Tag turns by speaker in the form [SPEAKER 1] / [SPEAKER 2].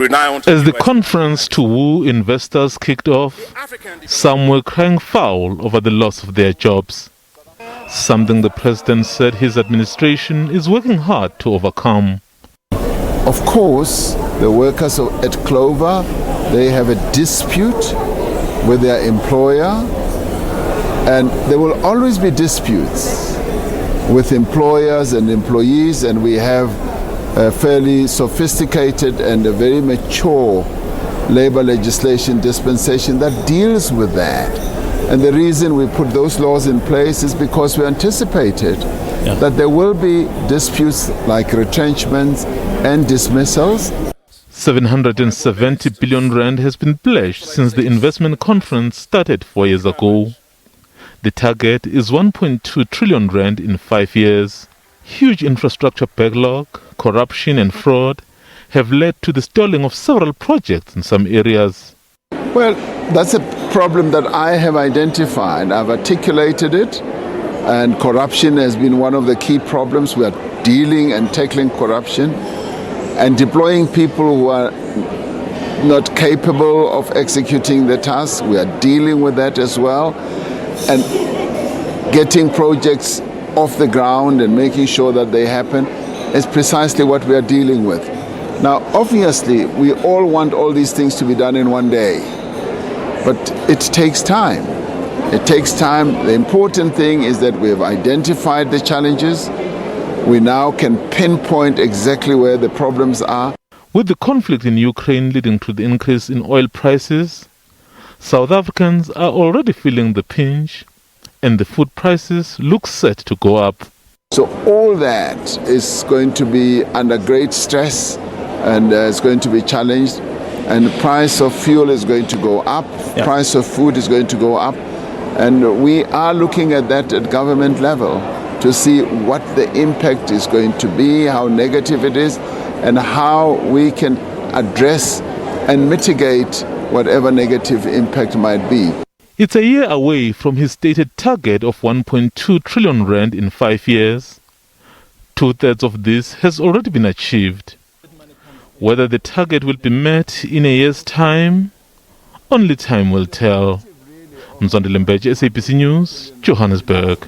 [SPEAKER 1] As the conference to woo investors kicked off, some were crying foul over the loss of their jobs, something the president said his administration is working hard to overcome.
[SPEAKER 2] Of course, the workers at Clover, they have a dispute with their employer, and there will always be disputes with employers and employees, and we have a fairly sophisticated and a very mature labor legislation dispensation that deals with that. And the reason we put those laws in place is because we anticipated that there will be disputes like retrenchments and dismissals.
[SPEAKER 1] 770 billion rand has been pledged since the investment conference started 4 years ago. The target is 1.2 trillion rand in 5 years. Huge infrastructure backlog, corruption and fraud have led to the stalling of several projects in some areas.
[SPEAKER 2] Well, that's a problem that I have identified. I've articulated it, and corruption has been one of the key problems. We are dealing and tackling corruption and deploying people who are not capable of executing the task. We are dealing with that as well, and getting projects off the ground and making sure that they happen is precisely what we are dealing with. Now, obviously, we all want all these things to be done in one day, but it takes time. It takes time. The important thing is that we have identified the challenges. We now can pinpoint exactly where the problems are.
[SPEAKER 1] With the conflict in Ukraine leading to the increase in oil prices, South Africans are already feeling the pinch, and the food prices look set to go up.
[SPEAKER 2] So all that is going to be under great stress, and it's going to be challenged, and the price of fuel is going to go up, price of food is going to go up, and we are looking at that at government level to see what the impact is going to be, how negative it is, and how we can address and mitigate whatever negative impact might be.
[SPEAKER 1] It's a year away from his stated target of 1.2 trillion rand in 5 years. 2/3 of this has already been achieved. Whether the target will be met in a year's time, only time will tell. Mzondile Mbeje, SABC News, Johannesburg.